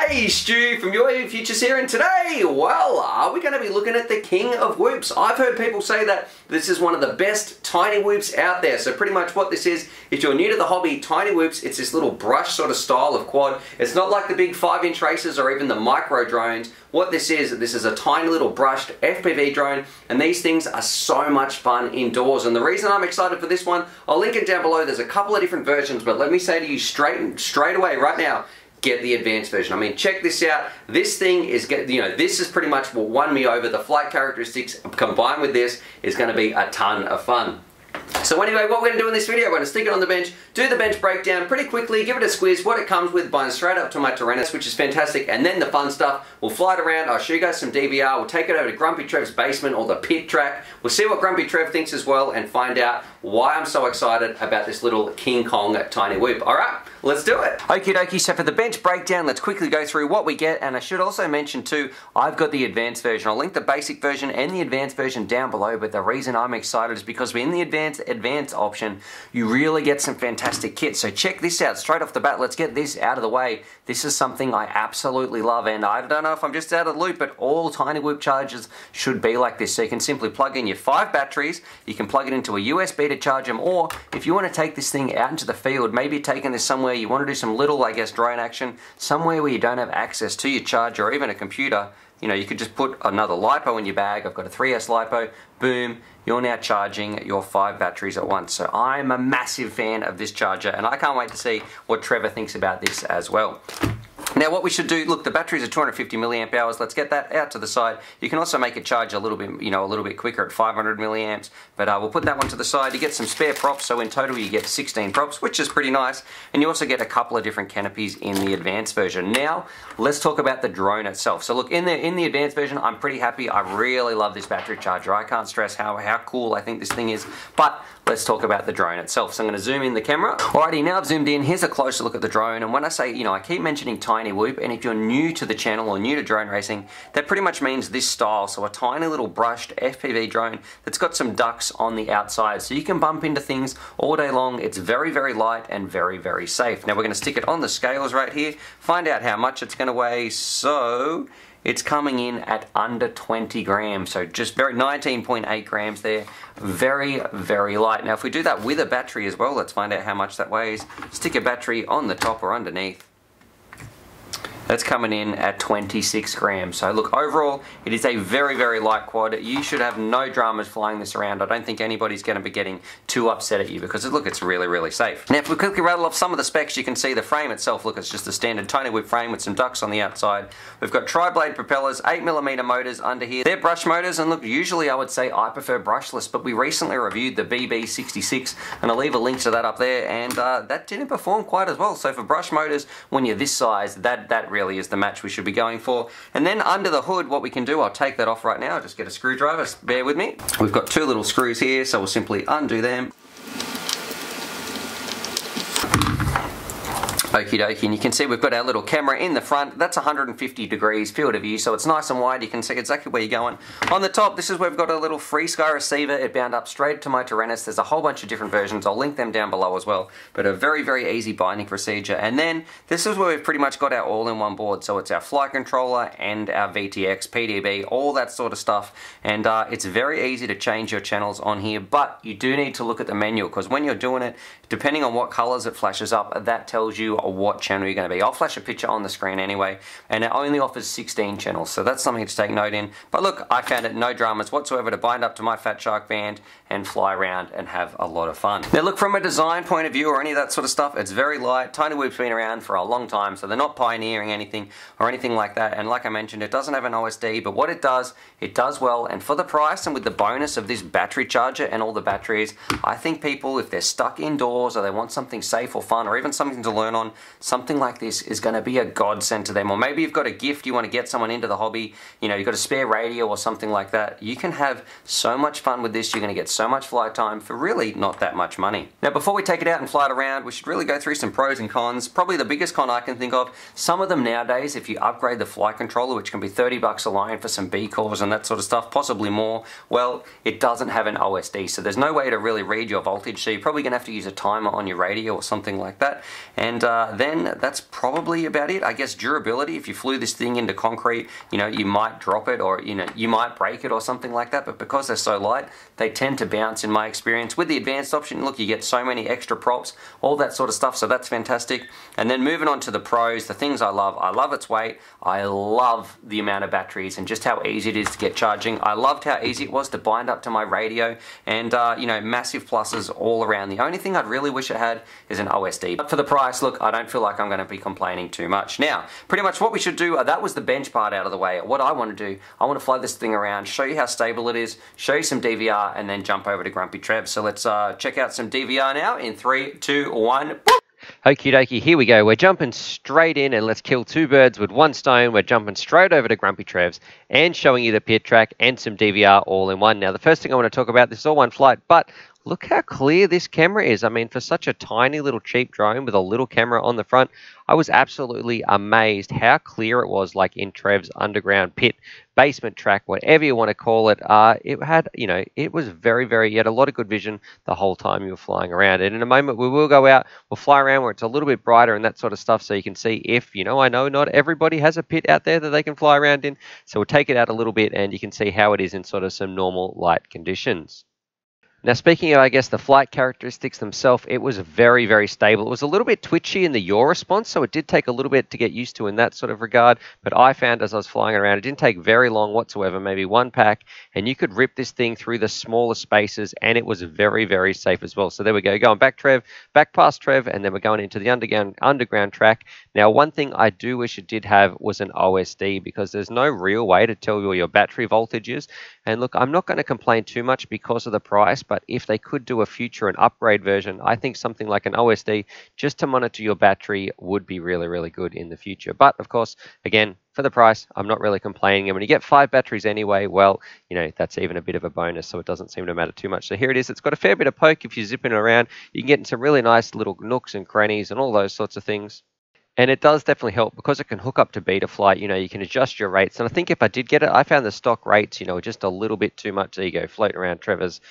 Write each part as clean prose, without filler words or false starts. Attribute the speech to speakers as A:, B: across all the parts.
A: Hey, Stu from UAV Futures here, and today, well, are we going to be looking at the king of whoops? I've heard people say that this is one of the best tiny whoops out there. So pretty much what this is, if you're new to the hobby, tiny whoops, it's this little brush sort of style of quad. It's not like the big 5-inch racers or even the micro drones. What this is a tiny little brushed FPV drone, and these things are so much fun indoors. And the reason I'm excited for this one, I'll link it down below. There's a couple of different versions, but let me say to you straight away right now, get the advanced version. I mean, check this out. This thing is, this is pretty much what won me over. The flight characteristics combined with this is going to be a ton of fun. So anyway, what we're going to do in this video, we're going to stick it on the bench, do the bench breakdown pretty quickly, give it a squeeze, what it comes with, bind straight up to my Tyrannus, which is fantastic, and then the fun stuff, we'll fly it around, I'll show you guys some DVR, we'll take it over to Grumpy Trev's basement or the pit track, we'll see what Grumpy Trev thinks as well, and find out why I'm so excited about this little King Kong tiny whoop. Alright, let's do it. Okie dokie, so for the bench breakdown, let's quickly go through what we get, and I should also mention too, I've got the advanced version. I'll link the basic version and the advanced version down below, but the reason I'm excited is because we're in the advanced option, you really get some fantastic kits. So check this out straight off the bat. Let's get this out of the way. This is something I absolutely love, and I don't know if I'm just out of the loop, but all tiny whoop chargers should be like this. So you can simply plug in your 5 batteries, you can plug it into a USB to charge them, or if you want to take this thing out into the field, maybe you're taking this somewhere, you want to do some little, I guess, drone action, somewhere where you don't have access to your charger or even a computer, you know, you could just put another LiPo in your bag. I've got a 3S LiPo, boom, you're now charging your 5 batteries at once. So I'm a massive fan of this charger, and I can't wait to see what Trevor thinks about this as well. Now what we should do, look, the batteries are 250 milliamp hours. Let's get that out to the side. You can also make it charge a little bit, a little bit quicker at 500 milliamps, but we'll put that one to the side. You get some spare props, so in total you get 16 props, which is pretty nice, and you also get a couple of different canopies in the advanced version. Now, let's talk about the drone itself. So look, in the advanced version, I'm pretty happy. I really love this battery charger. I can't stress how cool I think this thing is, but let's talk about the drone itself. So I'm going to zoom in the camera. Alrighty, now I've zoomed in. Here's a closer look at the drone. And when I say, I keep mentioning tiny whoop, and if you're new to the channel or new to drone racing, that pretty much means this style. So a tiny little brushed FPV drone that's got some ducks on the outside. So you can bump into things all day long. It's very, very light and very, very safe. Now we're going to stick it on the scales right here, find out how much it's going to weigh. So it's coming in at under 20 grams, so just 19.8 grams there. Very, very light. Now if we do that with a battery as well, let's find out how much that weighs. Stick a battery on the top or underneath. That's coming in at 26 grams. So look, overall, it is a very, very light quad. You should have no dramas flying this around. I don't think anybody's going to be getting too upset at you because, look, it's really, really safe. Now, if we quickly rattle off some of the specs, you can see the frame itself. Look, it's just a standard tiny whoop frame with some ducks on the outside. We've got tri-blade propellers, 8mm motors under here. They're brush motors, and look, usually I would say I prefer brushless, but we recently reviewed the BB66, and I'll leave a link to that up there, and that didn't perform quite as well. So for brush motors, when you're this size, that really is the match we should be going for. And then under the hood, what we can do, I'll take that off right now, just get a screwdriver, bear with me. We've got 2 little screws here, so we'll simply undo them. Okie dokie, and you can see we've got our little camera in the front. That's 150 degrees field of view, so it's nice and wide. You can see exactly where you're going. On the top, this is where we've got a little FreeSky receiver. It bound up straight to my Tyrannus. There's a whole bunch of different versions. I'll link them down below as well, but a very, very easy binding procedure. And then this is where we've pretty much got our all-in-one board. So it's our flight controller and our VTX, PDB, all that sort of stuff. And it's very easy to change your channels on here, but you do need to look at the menu, because when you're doing it, depending on what colors it flashes up, that tells you what channel you're going to be. I'll flash a picture on the screen anyway, and it only offers 16 channels, so that's something to take note in. But look, I found it no dramas whatsoever to bind up to my Fat Shark band and fly around and have a lot of fun. Now look, from a design point of view or any of that sort of stuff, it's very light. Tiny Whoop's been around for a long time, so they're not pioneering anything or anything like that. And like I mentioned, it doesn't have an OSD, but what it does well. And for the price and with the bonus of this battery charger and all the batteries, I think people, if they're stuck indoors or they want something safe or fun or even something to learn on, something like this is going to be a godsend to them. Or maybe you've got a gift, you want to get someone into the hobby, you've got a spare radio or something like that. You can have so much fun with this. You're going to get so much flight time for really not that much money. Now before we take it out and fly it around, we should really go through some pros and cons. Probably the biggest con I can think of, some of them nowadays, if you upgrade the flight controller, which can be 30 bucks alone for some B cores and that sort of stuff, possibly more, well, it doesn't have an OSD, so there's no way to really read your voltage, so you're probably going to have to use a timer on your radio or something like that. And then that's probably about it. I guess durability, if you flew this thing into concrete, you know, you might drop it, or, you know, you might break it or something like that, but because they're so light, they tend to bounce in my experience. With the advanced option, look, you get so many extra props, all that sort of stuff, so that's fantastic. And then moving on to the pros, the things I love its weight, I love the amount of batteries and just how easy it is to get charging. I loved how easy it was to bind up to my radio, and you know, massive pluses all around. The only thing I'd really wish it had is an OSD. But for the price, look, I don't feel like I'm going to be complaining too much. Now, pretty much what we should do, that was the bench part out of the way. What I want to do, I want to fly this thing around, show you how stable it is, show you some DVR, and then jump over to Grumpy Trev. So let's check out some DVR now in 3, 2, 1.
B: Okie dokie, here we go. We're jumping straight in, and let's kill two birds with one stone. We're jumping straight over to Grumpy Trev's and showing you the pit track and some DVR all in one. Now, the first thing I want to talk about, this is all one flight, but look how clear this camera is. I mean, for such a tiny little cheap drone with a little camera on the front, I was absolutely amazed how clear it was, like in Trev's underground pit, basement track, whatever you want to call it. It had, you know, it was very, you had a lot of good vision the whole time you were flying around. And in a moment, we will go out, we'll fly around where it's a little bit brighter and that sort of stuff, so you can see if, you know, I know not everybody has a pit out there that they can fly around in. So we'll take it out a little bit and you can see how it is in sort of some normal light conditions. Now, speaking of, I guess, the flight characteristics themselves, it was very stable. It was a little bit twitchy in the yaw response, so it did take a little bit to get used to in that sort of regard. But I found as I was flying around, it didn't take very long whatsoever, maybe one pack, and you could rip this thing through the smaller spaces, and it was very safe as well. So there we go, going back past Trev, and then we're going into the underground track. Now, one thing I do wish it did have was an OSD, because there's no real way to tell you your battery voltage is. And look, I'm not going to complain too much because of the price, but if they could do a future and upgrade version, I think something like an OSD just to monitor your battery would be really good in the future. But of course, again, for the price, I'm not really complaining. And when you get 5 batteries anyway, well, you know, that's even a bit of a bonus, so it doesn't seem to matter too much. So here it is. It's got a fair bit of poke if you're zipping around. You can get in some really nice little nooks and crannies and all those sorts of things. And it does definitely help because it can hook up to Betaflight. You know, you can adjust your rates. And I think if I did get it, I found the stock rates, you know, just a little bit too much. There you go, floating around Trevor's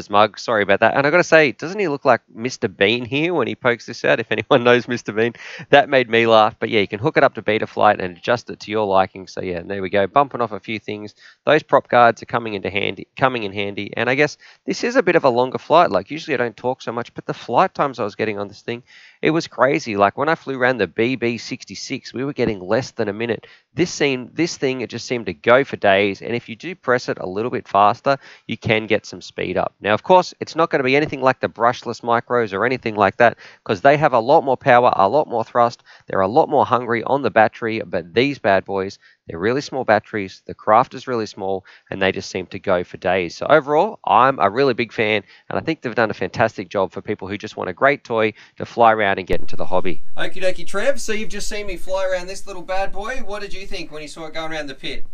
B: mug. Sorry about that. And I've got to say, doesn't he look like Mr. Bean here when he pokes this out? If anyone knows Mr. Bean, that made me laugh. But yeah, you can hook it up to Betaflight and adjust it to your liking. So yeah, and there we go, bumping off a few things. Those prop guards are coming in handy. And I guess this is a bit of a longer flight. Like usually I don't talk so much, but the flight times I was getting on this thing, it was crazy. Like when I flew around the BB66, we were getting less than a minute. This thing, it just seemed to go for days. And if you do press it a little bit faster, you can get some speed up. Now, of course, it's not going to be anything like the brushless micros or anything like that, because they have a lot more power, a lot more thrust. They're a lot more hungry on the battery. But these bad boys, they're really small batteries. The craft is really small, and they just seem to go for days. So overall, I'm a really big fan, and I think they've done a fantastic job for people who just want a great toy to fly around and get into the hobby.
A: Okie dokie, Trev. So you've just seen me fly around this little bad boy. What did you think when you saw it going around the pit?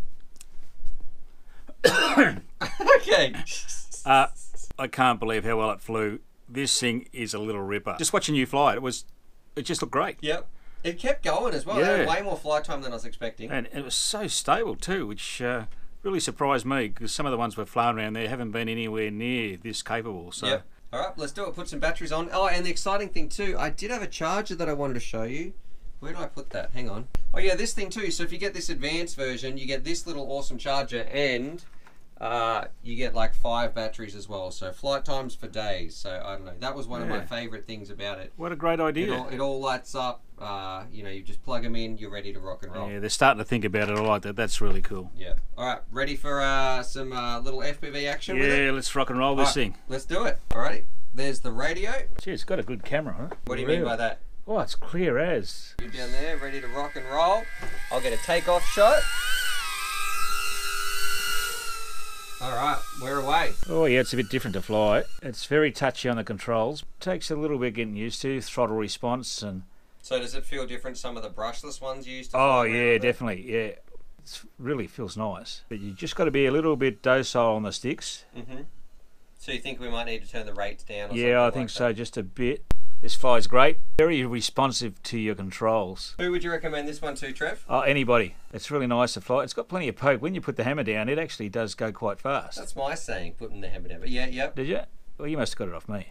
A: Okay.
C: I can't believe how well it flew. This thing is a little ripper. Just watching you fly, it just looked great.
A: Yep. It kept going as well.
C: Yeah.
A: It had way more flight time than I was expecting.
C: And it was so stable too, which really surprised me, because some of the ones we've flown around there haven't been anywhere near this capable. So.
A: Yep. All right, let's do it. Put some batteries on. Oh, and the exciting thing too, I did have a charger that I wanted to show you. Where do I put that? Hang on. Oh yeah, this thing too. So if you get this advanced version, you get this little awesome charger, and you get like 5 batteries as well. So flight times for days. So I don't know. That was one of my favorite things about it.
C: What a great idea.
A: It all lights up. You know, you just plug them in, you're ready to rock and roll.
C: Yeah, they're starting to think about it. I like that. That's really cool.
A: Yeah. All right, ready for some little FPV action with it?
C: Yeah, let's rock and roll this thing.
A: Let's do it. All righty. There's the radio.
C: Gee, it's got a good camera, huh?
A: What do you mean by that?
C: Oh, it's clear as.
A: You down there, ready to rock and roll. I'll get a takeoff shot. All right, we're away.
C: Oh yeah, it's a bit different to fly. It's very touchy on the controls. Takes a little bit getting used to, throttle response and...
A: So does it feel different some of the brushless ones you used to
C: fly? Oh
A: yeah,
C: yeah, definitely, yeah. It really feels nice. But you just got to be a little bit docile on the sticks.
A: Mm-hmm. So you think we might need to turn the rates down or something?
C: Yeah, I think so, just a bit. This flies great. Very responsive to your controls.
A: Who would you recommend this one to, Trev?
C: Oh, anybody. It's really nice to fly. It's got plenty of poke. When you put the hammer down, it actually does go quite fast.
A: That's my saying, putting the hammer down. But yeah, yep.
C: Did you? Well, you must have got it off me.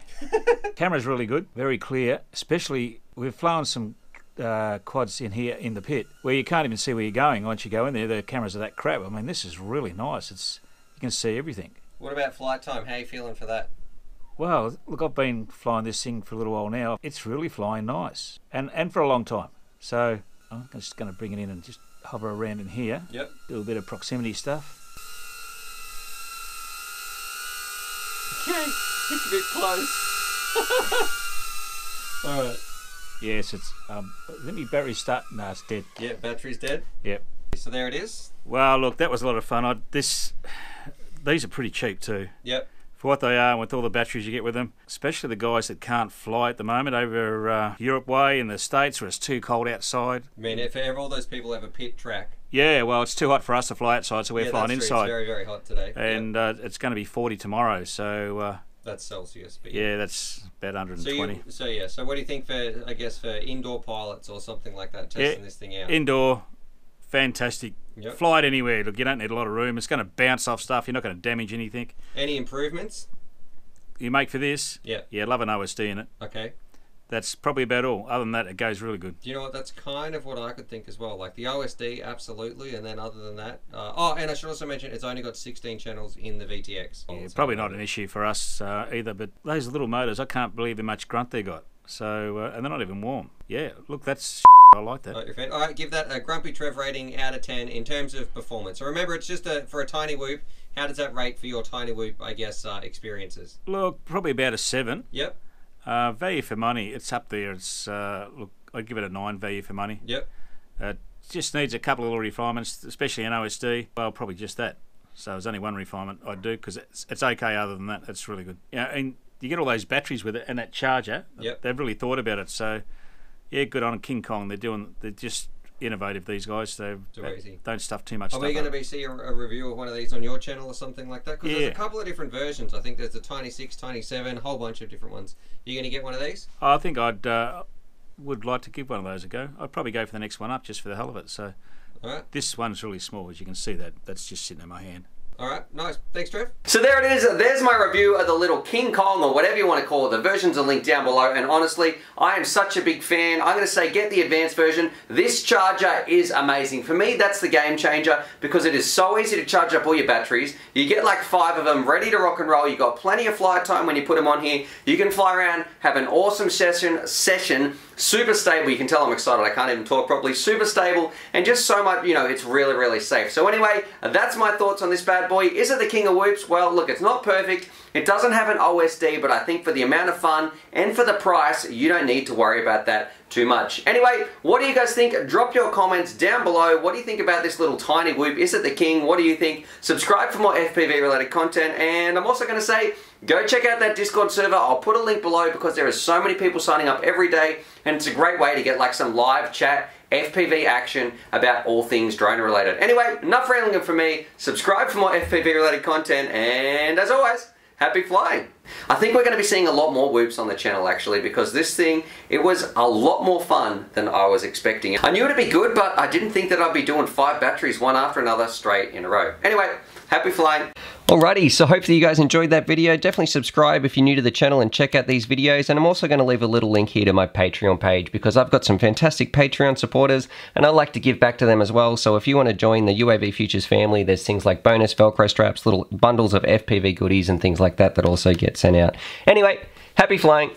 C: Camera's really good, very clear. Especially, we've flown some quads in here in the pit where you can't even see where you're going once you go in there. The cameras are that crap. I mean, this is really nice. You can see everything.
A: What about flight time? How are you feeling for that?
C: Well, look, I've been flying this thing for a little while now. It's really flying nice, and for a long time. So I'm just going to bring it in and just hover around in here.
A: Yep.
C: Do a bit of proximity stuff.
A: Okay, it's a bit close. All right.
C: Yes, it's. Let me battery start. No, it's dead.
A: Yeah, battery's dead.
C: Yep.
A: So there it is.
C: Well, look, that was a lot of fun. These are pretty cheap too.
A: Yep.
C: For what they are, with all the batteries you get with them, especially the guys that can't fly at the moment over Europe way in the States where it's too cold outside.
A: I mean, if ever all those people have a pit track.
C: Yeah, well, it's too hot for us to fly outside, so we're flying inside.
A: It's very, very hot today.
C: And it's going to be 40 tomorrow, so...
A: that's Celsius. But
C: yeah, that's about 120.
A: So what do you think for, I guess, for indoor pilots or something like that, testing this thing out?
C: Indoor, fantastic.
A: Yep.
C: Fly it anywhere. Look, you don't need a lot of room. It's going to bounce off stuff. You're not going to damage anything.
A: Any improvements
C: you make for this?
A: Yeah.
C: Yeah, love an OSD in it.
A: Okay.
C: That's probably about all. Other than that, it goes really good.
A: Do you know what? That's kind of what I could think as well. Like the OSD, absolutely, and then other than that, and I should also mention it's only got 16 channels in the VTX.
C: Yeah, probably not an issue for us either. But those little motors, I can't believe how much grunt they got. So and they're not even warm. Yeah, look, that's. I like that.
A: All right, give that a Grumpy Trev rating out of 10 in terms of performance. So remember, it's just for a tiny whoop. How does that rate for your tiny whoop, I guess, experiences?
C: Look, probably about a 7.
A: Yep.
C: Value for money, it's up there. It's look, I'd give it a 9 value for money.
A: Yep.
C: Just needs a couple of little refinements, especially an OSD. Well, probably just that. So there's only one refinement I'd do because it's okay. Other than that, it's really good. Yeah, and you get all those batteries with it and that charger.
A: Yep.
C: They've really thought about it. So yeah, good on King Kong. They're just innovative. These guys. They don't stuff too much.
A: Are we going to see a review of one of these on your channel or something like that? Because there's a couple of different versions. I think there's the Tiny 6, Tiny 7, a whole bunch of different ones. Are you going to get one of these?
C: I think I'd would like to give one of those a go. I'd probably go for the next one up just for the hell of it. So this one's really small, as you can see. That's just sitting in my hand.
A: All right, nice. Thanks, Trev.
D: So there it is. There's my review of the little King Kong, or whatever you want to call it. The versions are linked down below, and honestly, I am such a big fan. I'm going to say get the advanced version. This charger is amazing. For me, that's the game changer, because it is so easy to charge up all your batteries. You get like 5 of them ready to rock and roll. You've got plenty of flight time when you put them on here. You can fly around, have an awesome session, super stable. You can tell I'm excited. I can't even talk properly. Super stable, and just so much, it's really, really safe. So anyway, that's my thoughts on this bad boy. Is it the king of whoops? Well, look, it's not perfect. It doesn't have an OSD, but I think for the amount of fun and for the price, you don't need to worry about that too much. Anyway, what do you guys think? Drop your comments down below. What do you think about this little tiny whoop? Is it the king? What do you think? Subscribe for more FPV related content, and I'm also going to say, go check out that Discord server. I'll put a link below because there are so many people signing up every day, and it's a great way to get like some live chat, FPV action about all things drone related. Anyway, enough rambling from me. Subscribe for more FPV related content, and as always, happy flying. I think we're going to be seeing a lot more whoops on the channel actually, because this thing, it was a lot more fun than I was expecting. I knew it'd be good, but I didn't think that I'd be doing 5 batteries one after another straight in a row. Anyway, happy flying.
A: Alrighty, so hopefully you guys enjoyed that video. Definitely subscribe if you're new to the channel and check out these videos. And I'm also going to leave a little link here to my Patreon page, because I've got some fantastic Patreon supporters and I like to give back to them as well. So if you want to join the UAV Futures family, there's things like bonus Velcro straps, little bundles of FPV goodies and things like that that also get sent out. Anyway, happy flying.